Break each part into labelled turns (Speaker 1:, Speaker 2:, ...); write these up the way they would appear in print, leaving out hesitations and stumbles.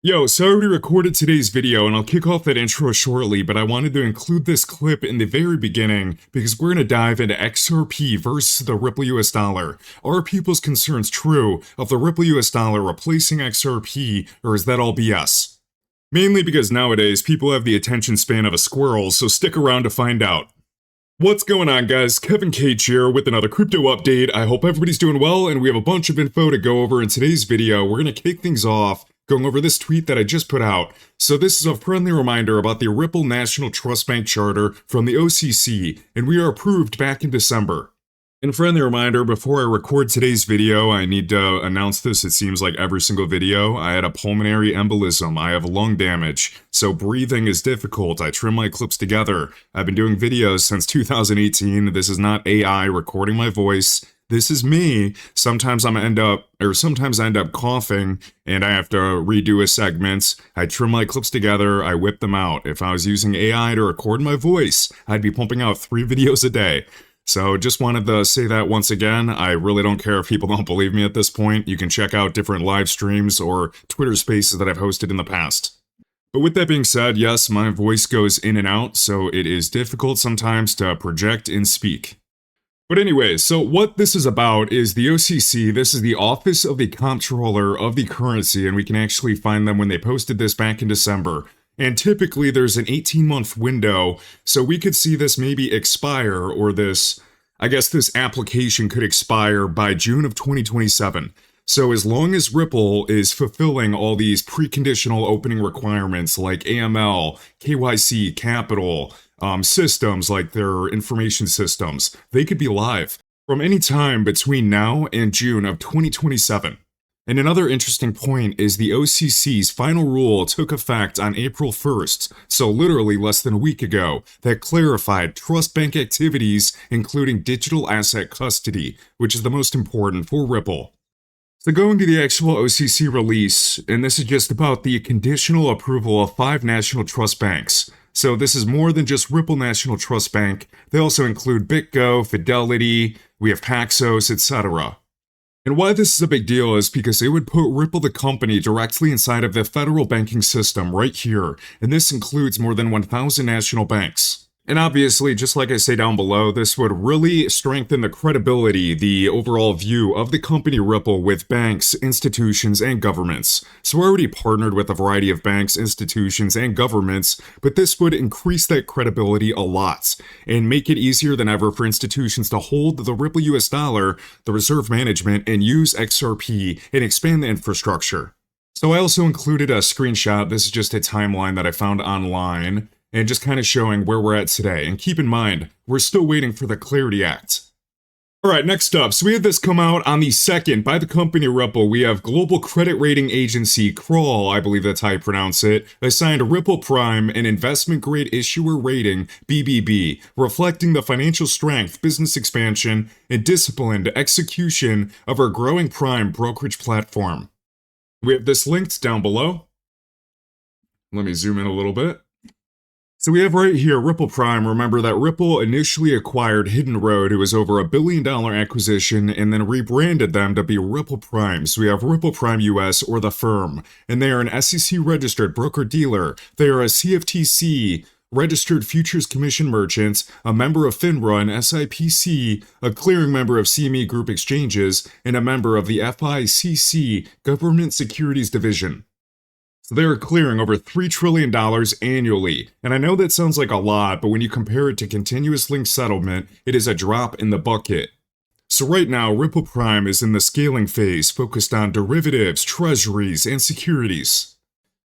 Speaker 1: Yo, so I already recorded today's video and I'll kick off that intro shortly, but I wanted to include this clip in the very beginning because we're going to dive into XRP versus the Ripple US dollar. Are people's concerns true of the Ripple US dollar replacing XRP, or is that all BS? Mainly because nowadays people have the attention span of a squirrel, so stick around to find out. What's going on, guys? Kevin Cage here with another crypto update. I hope everybody's doing well, and we have a bunch of info to go over in today's video. We're going to kick things off going over this tweet that I just put out. So this is a friendly reminder about the Ripple National Trust Bank Charter from the OCC, and we are approved back in December. And friendly reminder, before I record today's video, I need to announce this. It seems like every single video, I had a pulmonary embolism. I have lung damage, so breathing is difficult. I trim my clips together. I've been doing videos since 2018. This is not AI recording my voice. This is me. Sometimes I end up coughing and I have to redo a segment. I trim my clips together, I whip them out. If I was using AI to record my voice, I'd be pumping out 3 videos a day. So just wanted to say that once again. I really don't care if people don't believe me at this point. You can check out different live streams or Twitter spaces that I've hosted in the past. But with that being said, yes, my voice goes in and out, so it is difficult sometimes to project and speak. But anyway, so what this is about is the OCC. This is the Office of the Comptroller of the Currency, and we can actually find them when they posted this back in December. And typically there's an 18-month window, so we could see this maybe expire, or this application could expire by June of 2027. So as long as Ripple is fulfilling all these preconditional opening requirements like AML, KYC, capital, systems like their information systems, they could be live from any time between now and June of 2027. And another interesting point is the OCC's final rule took effect on April 1st, so literally less than a week ago, that clarified trust bank activities, including digital asset custody, which is the most important for Ripple. So going to the actual OCC release, and this is just about the conditional approval of 5 national trust banks. So this is more than just Ripple National Trust Bank. They also include BitGo, Fidelity, we have Paxos, etc. And why this is a big deal is because it would put Ripple the company directly inside of the federal banking system right here, and this includes more than 1,000 national banks. And obviously, just like I say down below, this would really strengthen the credibility, the overall view of the company Ripple with banks, institutions, and governments. So we're already partnered with a variety of banks, institutions, and governments, but this would increase that credibility a lot and make it easier than ever for institutions to hold the Ripple US dollar, the reserve management, and use XRP and expand the infrastructure. So I also included a screenshot. This is just a timeline that I found online, and just kind of showing where we're at today. And keep in mind, we're still waiting for the Clarity Act. Alright, next up, so we had this come out on the 2nd by the company Ripple. We have global credit rating agency, Kroll, I believe that's how you pronounce it, assigned Ripple Prime an investment grade issuer rating, BBB, reflecting the financial strength, business expansion, and disciplined execution of our growing Prime brokerage platform. We have this linked down below. Let me zoom in a little bit. So we have right here Ripple Prime. Remember that Ripple initially acquired Hidden Road, it was over $1 billion acquisition, and then rebranded them to be Ripple Prime. So we have Ripple Prime US, or the firm, and they are an SEC registered broker-dealer. They are a CFTC registered futures commission merchant, a member of FINRA and SIPC, a clearing member of CME Group Exchanges, and a member of the FICC Government Securities Division. So they are clearing over $3 trillion annually. And I know that sounds like a lot, but when you compare it to continuous link settlement, it is a drop in the bucket. So right now, Ripple Prime is in the scaling phase, focused on derivatives, treasuries, and securities.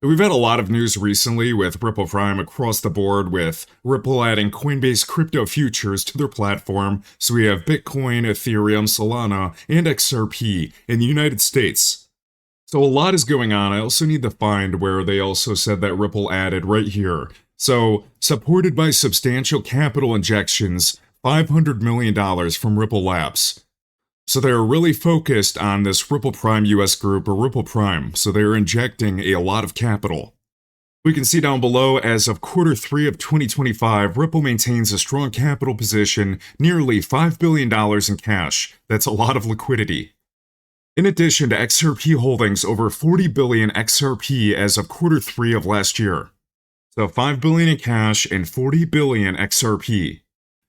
Speaker 1: We've had a lot of news recently with Ripple Prime across the board, with Ripple adding Coinbase crypto futures to their platform. So we have Bitcoin, Ethereum, Solana, and XRP in the United States. So a lot is going on. I also need to find where they also said that Ripple added right here. So, supported by substantial capital injections, $500 million from Ripple Labs. So they're really focused on this Ripple Prime US group, or Ripple Prime. So they're injecting a lot of capital. We can see down below, as of Q3 of 2025, Ripple maintains a strong capital position, nearly $5 billion in cash. That's a lot of liquidity. In addition to XRP holdings over 40 billion XRP as of Q3 of last year. So 5 billion in cash and 40 billion XRP.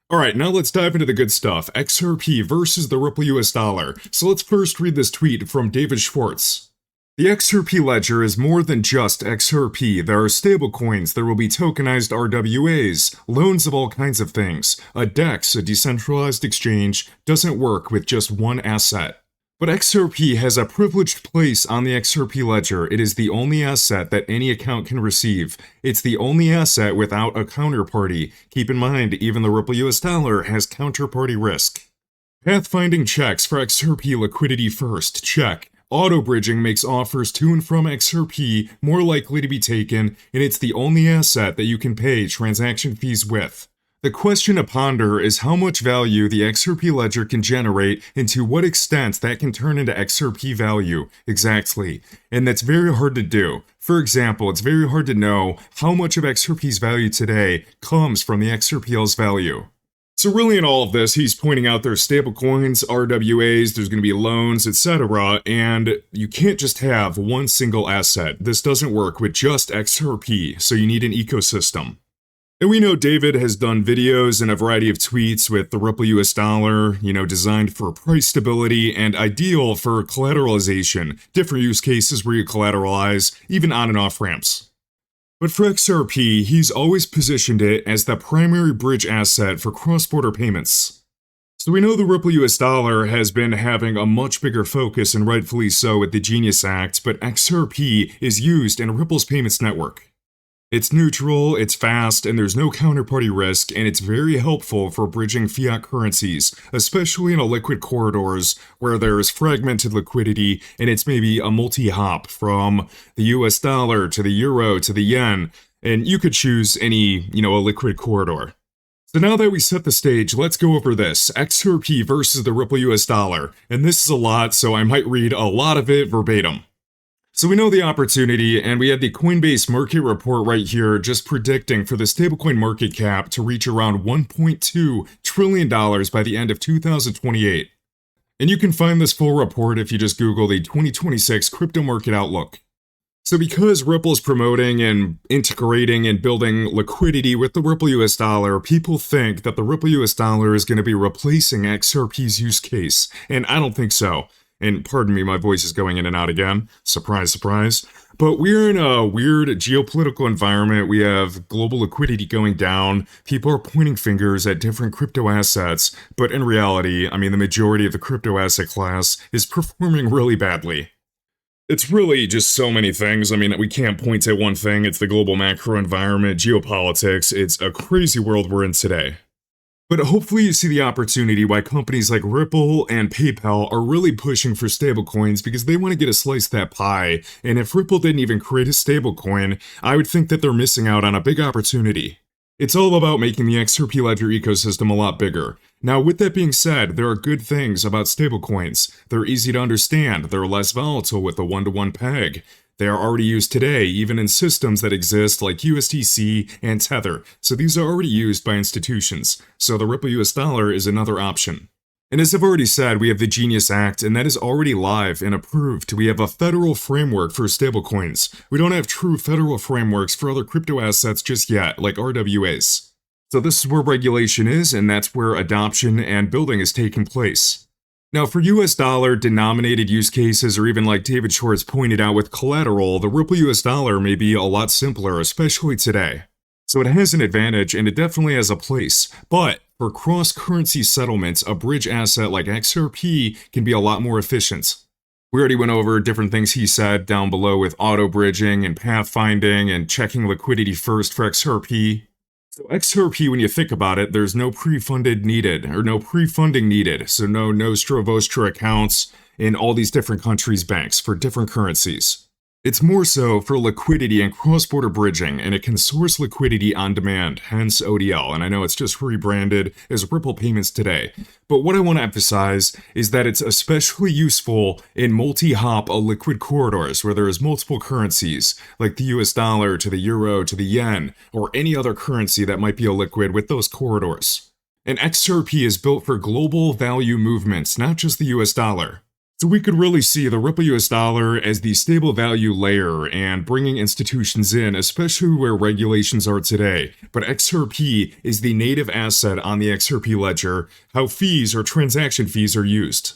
Speaker 1: Alright, now let's dive into the good stuff. XRP versus the Ripple US dollar. So let's first read this tweet from David Schwartz. The XRP ledger is more than just XRP. There are stablecoins, there will be tokenized RWAs, loans of all kinds of things. A DEX, a decentralized exchange, doesn't work with just one asset. But XRP has a privileged place on the XRP ledger. It is the only asset that any account can receive. It's the only asset without a counterparty. Keep in mind, even the Ripple US dollar has counterparty risk. Pathfinding checks for XRP liquidity first. Check. Auto-bridging makes offers to and from XRP more likely to be taken, and it's the only asset that you can pay transaction fees with. The question to ponder is how much value the XRP ledger can generate and to what extent that can turn into XRP value. Exactly. And that's very hard to do. For example, it's very hard to know how much of XRP's value today comes from the XRPL's value. So really in all of this, he's pointing out there's stablecoins, RWAs, there's going to be loans, etc. And you can't just have one single asset. This doesn't work with just XRP, so you need an ecosystem. And we know David has done videos and a variety of tweets with the Ripple US dollar, designed for price stability and ideal for collateralization, different use cases where you collateralize, even on and off ramps. But for XRP, he's always positioned it as the primary bridge asset for cross-border payments. So we know the Ripple US dollar has been having a much bigger focus, and rightfully so, with the Genius Act, but XRP is used in Ripple's payments network. It's neutral, it's fast, and there's no counterparty risk, and it's very helpful for bridging fiat currencies, especially in illiquid corridors where there's fragmented liquidity and it's maybe a multi-hop from the US dollar to the euro to the yen, and you could choose any, illiquid corridor. So now that we set the stage, let's go over this, XRP versus the Ripple US dollar, and this is a lot, so I might read a lot of it verbatim. So we know the opportunity, and we have the Coinbase market report right here just predicting for the stablecoin market cap to reach around $1.2 trillion by the end of 2028. And you can find this full report if you just Google the 2026 crypto market outlook. So because Ripple's promoting and integrating and building liquidity with the Ripple US dollar, people think that the Ripple US dollar is going to be replacing XRP's use case, and I don't think so. And pardon me, my voice is going in and out again. Surprise, surprise. But we're in a weird geopolitical environment. We have global liquidity going down. People are pointing fingers at different crypto assets. But in reality, the majority of the crypto asset class is performing really badly. It's really just so many things. We can't point to one thing. It's the global macro environment, geopolitics. It's a crazy world we're in today. But hopefully you see the opportunity why companies like Ripple and PayPal are really pushing for stablecoins because they want to get a slice of that pie. And if Ripple didn't even create a stablecoin, I would think that they're missing out on a big opportunity. It's all about making the XRP ledger ecosystem a lot bigger. Now, with that being said, there are good things about stablecoins. They're easy to understand, they're less volatile with a one-to-one peg. They are already used today, even in systems that exist like USDC and Tether, so these are already used by institutions, so the Ripple US dollar is another option. And as I've already said, we have the Genius Act, and that is already live and approved. We have a federal framework for stablecoins. We don't have true federal frameworks for other crypto assets just yet, like RWAs. So this is where regulation is, and that's where adoption and building is taking place. Now, for US dollar denominated use cases, or even like David Schwartz pointed out with collateral, the Ripple US dollar may be a lot simpler, especially today. So it has an advantage, and it definitely has a place. But for cross-currency settlements, a bridge asset like XRP can be a lot more efficient. We already went over different things he said down below with auto-bridging and pathfinding and checking liquidity first for XRP. So XRP, when you think about it, there's no pre-funding needed, so no Nostra Vostra accounts in all these different countries' banks for different currencies. It's more so for liquidity and cross-border bridging, and it can source liquidity on demand, hence ODL, and I know it's just rebranded as Ripple Payments today. But what I want to emphasize is that it's especially useful in multi-hop liquid corridors where there is multiple currencies, like the US dollar to the euro to the yen, or any other currency that might be illiquid with those corridors. And XRP is built for global value movements, not just the US dollar. So we could really see the Ripple US dollar as the stable value layer and bringing institutions in, especially where regulations are today. But XRP is the native asset on the XRP ledger, how fees or transaction fees are used.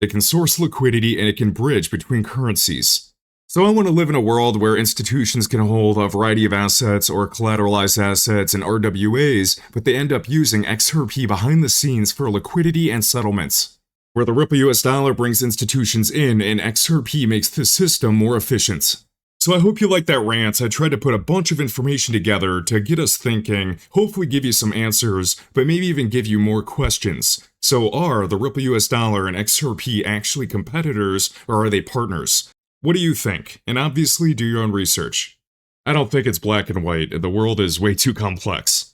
Speaker 1: It can source liquidity and it can bridge between currencies. So I want to live in a world where institutions can hold a variety of assets or collateralized assets and RWAs, but they end up using XRP behind the scenes for liquidity and settlements. Where the Ripple US dollar brings institutions in and XRP makes the system more efficient. So I hope you like that rant. I tried to put a bunch of information together to get us thinking, hopefully give you some answers, but maybe even give you more questions. So are the Ripple US dollar and XRP actually competitors, or are they partners? What do you think? And obviously do your own research. I don't think it's black and white. The world is way too complex.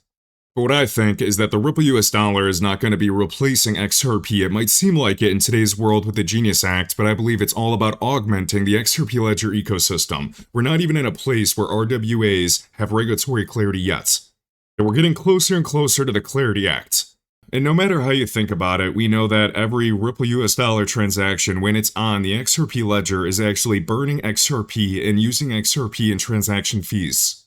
Speaker 1: But what I think is that the Ripple US dollar is not going to be replacing XRP. It might seem like it in today's world with the Genius Act, but I believe it's all about augmenting the XRP ledger ecosystem. We're not even in a place where RWAs have regulatory clarity yet. And we're getting closer and closer to the Clarity Act. And no matter how you think about it, we know that every Ripple US dollar transaction, when it's on the XRP ledger, is actually burning XRP and using XRP in transaction fees.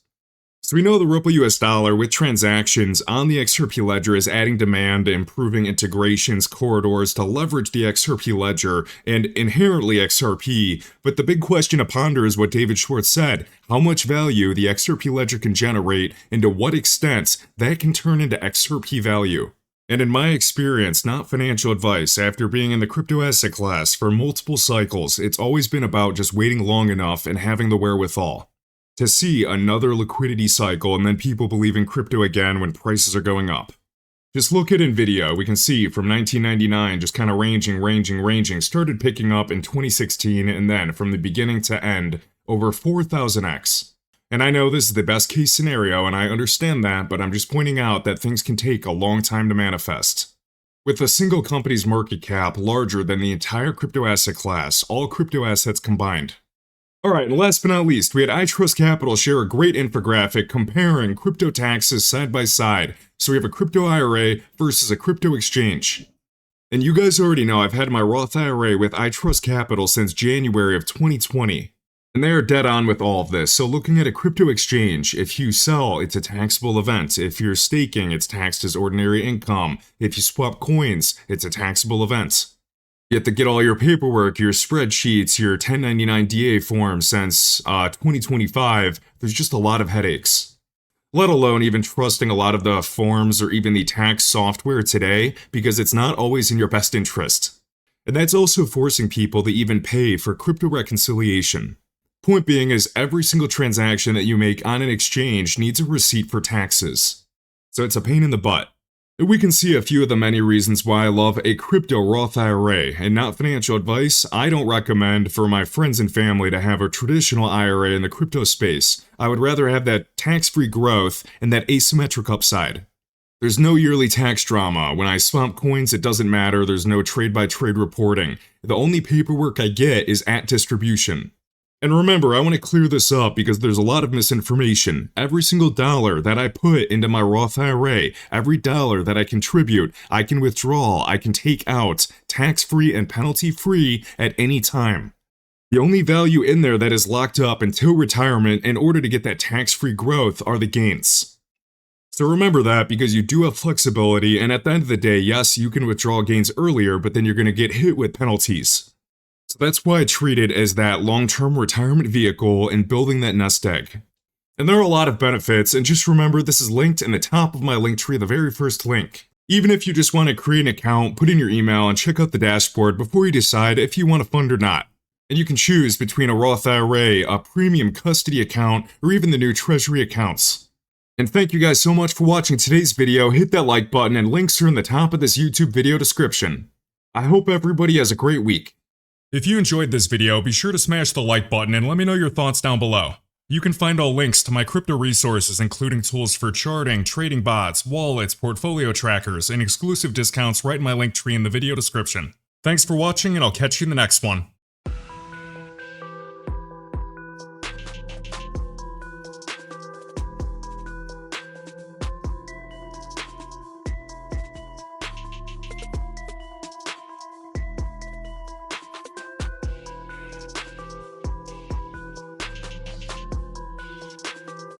Speaker 1: So we know the Ripple US dollar with transactions on the XRP ledger is adding demand, improving integrations, corridors to leverage the XRP ledger and inherently XRP. But the big question to ponder is what David Schwartz said, how much value the XRP ledger can generate and to what extent that can turn into XRP value. And in my experience, not financial advice, after being in the crypto asset class for multiple cycles, it's always been about just waiting long enough and having the wherewithal to see another liquidity cycle and then people believe in crypto again when prices are going up. Just look at Nvidia, we can see from 1999 just kind of ranging, started picking up in 2016 and then from the beginning to end over 4,000x. And I know this is the best case scenario and I understand that, but I'm just pointing out that things can take a long time to manifest. With a single company's market cap larger than the entire crypto asset class, all crypto assets combined. Alright, and last but not least, we had iTrustCapital share a great infographic comparing crypto taxes side by side. So we have a crypto IRA versus a crypto exchange. And you guys already know I've had my Roth IRA with iTrustCapital since January of 2020. And they are dead on with all of this. So looking at a crypto exchange, if you sell, it's a taxable event. If you're staking, it's taxed as ordinary income. If you swap coins, it's a taxable event. You have to get all your paperwork, your spreadsheets, your 1099 DA forms since 2025. There's just a lot of headaches. Let alone even trusting a lot of the forms or even the tax software today, because it's not always in your best interest. And that's also forcing people to even pay for crypto reconciliation. Point being is every single transaction that you make on an exchange needs a receipt for taxes. So it's a pain in the butt. We can see a few of the many reasons why I love a crypto Roth IRA, and not financial advice. I don't recommend for my friends and family to have a traditional IRA in the crypto space. I would rather have that tax-free growth and that asymmetric upside. There's no yearly tax drama. When I swap coins, it doesn't matter. There's no trade-by-trade reporting. The only paperwork I get is at distribution. And remember, I want to clear this up because there's a lot of misinformation. Every single dollar that I put into my Roth IRA, every dollar that I contribute, I can withdraw, I can take out, tax-free and penalty-free at any time. The only value in there that is locked up until retirement in order to get that tax-free growth are the gains. So remember that because you do have flexibility, and at the end of the day, yes, you can withdraw gains earlier, but then you're going to get hit with penalties. So that's why I treat it as that long-term retirement vehicle and building that nest egg. And there are a lot of benefits, and just remember this is linked in the top of my link tree, the very first link. Even if you just want to create an account, put in your email, and check out the dashboard before you decide if you want to fund or not. And you can choose between a Roth IRA, a premium custody account, or even the new treasury accounts. And thank you guys so much for watching today's video. Hit that like button, and links are in the top of this YouTube video description. I hope everybody has a great week. If you enjoyed this video, be sure to smash the like button and let me know your thoughts down below. You can find all links to my crypto resources, including tools for charting, trading bots, wallets, portfolio trackers, and exclusive discounts right in my link tree in the video description. Thanks for watching, and I'll catch you in the next one.